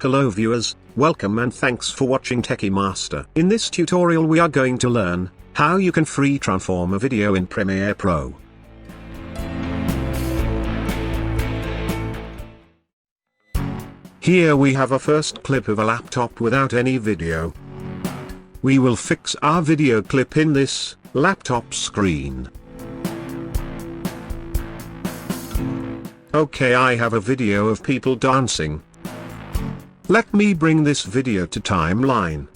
Hello viewers, welcome and thanks for watching Techie Master. In this tutorial we are going to learn how you can free transform a video in Premiere Pro. Here we have a first clip of a laptop without any video. We will fix our video clip in this laptop screen. Okay, I have a video of people dancing. Let me bring this video to timeline.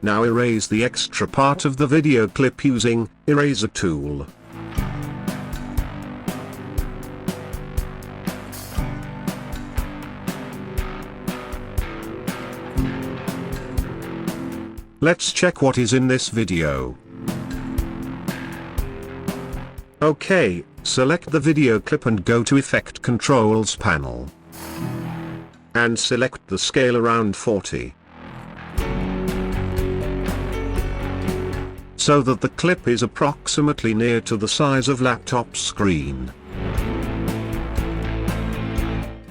Now erase the extra part of the video clip using Eraser tool. Let's check what is in this video. Okay, select the video clip and go to Effect Controls panel. And select the scale around 40. So that the clip is approximately near to the size of laptop screen.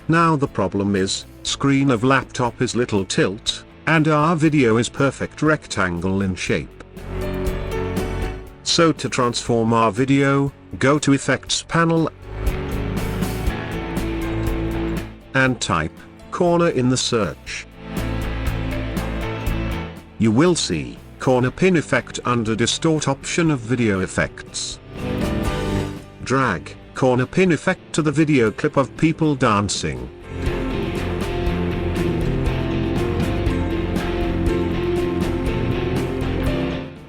Now the problem is, screen of laptop is little tilt, and our video is perfect rectangle in shape. So to transform our video, go to Effects panel and type corner in the search. You will see corner pin effect under distort option of video effects. Drag corner pin effect to the video clip of people dancing.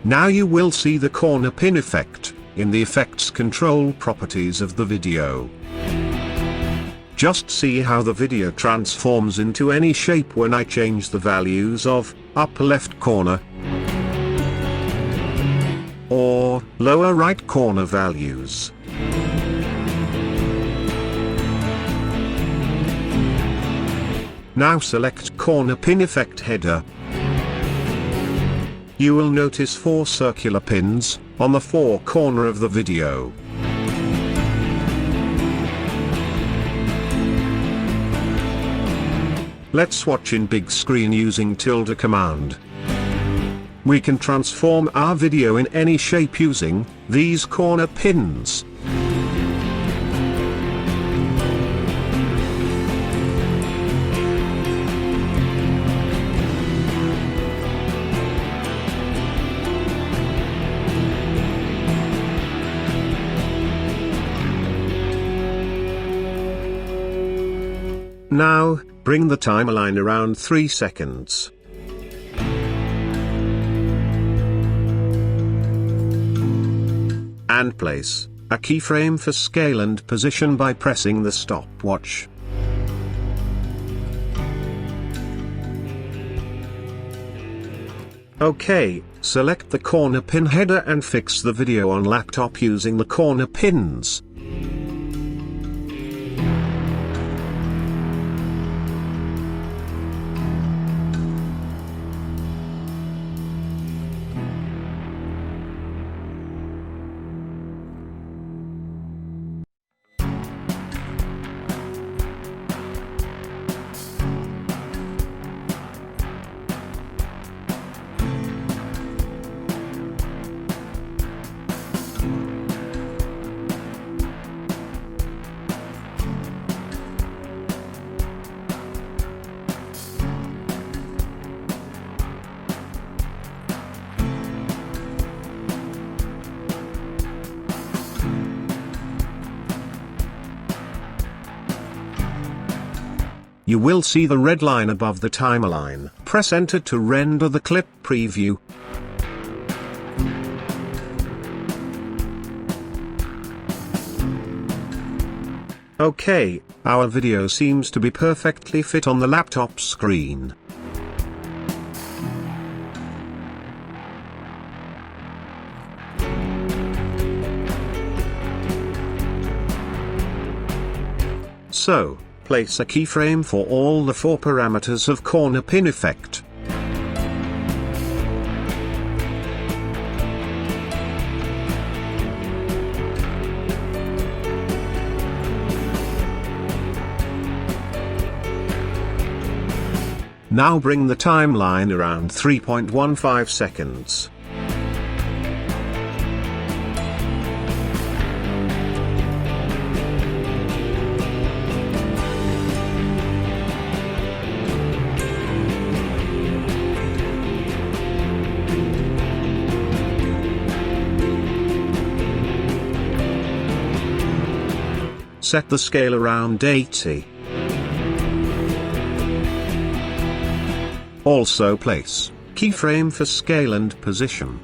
Now you will see the corner pin effect in the effects control properties of the video. Just see how the video transforms into any shape when I change the values of upper left corner or lower right corner values. Now select corner pin effect header. You will notice 4 circular pins on the 4 corner of the video. Let's watch in big screen using tilde command. We can transform our video in any shape using these corner pins. Now, bring the timeline around 3 seconds. And place a keyframe for scale and position by pressing the stopwatch. Okay, select the corner pin header and fix the video on laptop using the corner pins. You will see the red line above the timeline. Press enter to render the clip preview. Okay, our video seems to be perfectly fit on the laptop screen. So, place a keyframe for all the 4 parameters of corner pin effect. Now bring the timeline around 3.15 seconds. Set the scale around 80. Also place keyframe for scale and position.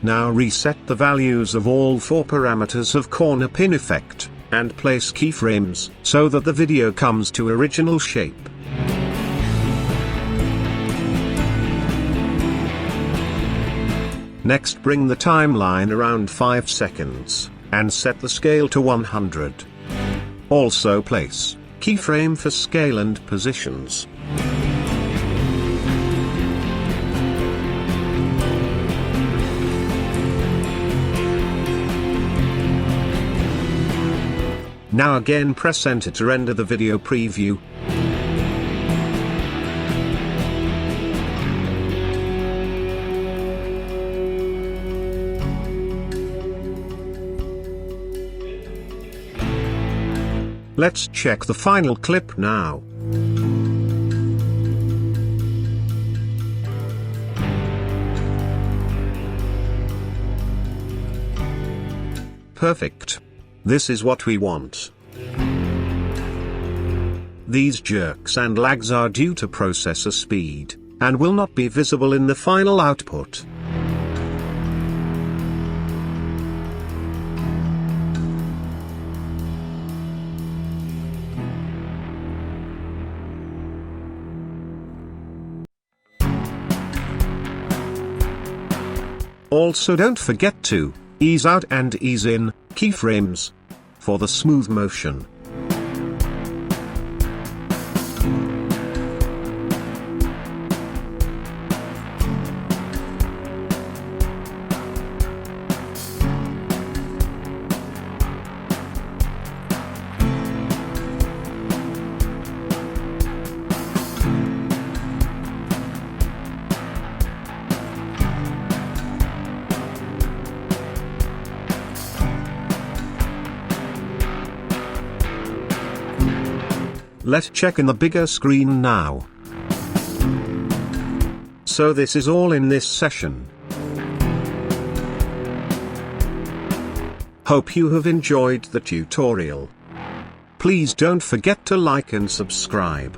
Now reset the values of all 4 parameters of corner pin effect, and place keyframes so that the video comes to original shape. Next bring the timeline around 5 seconds, and set the scale to 100. Also place keyframe for scale and positions. Now again press enter to render the video preview. Let's check the final clip now. Perfect. This is what we want. These jerks and lags are due to processor speed, and will not be visible in the final output. Also don't forget to ease out and ease in keyframes for the smooth motion. Let's check in the bigger screen now. So this is all in this session. Hope you have enjoyed the tutorial. Please don't forget to like and subscribe.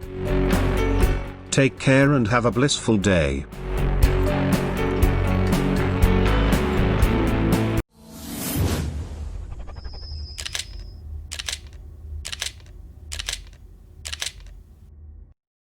Take care and have a blissful day.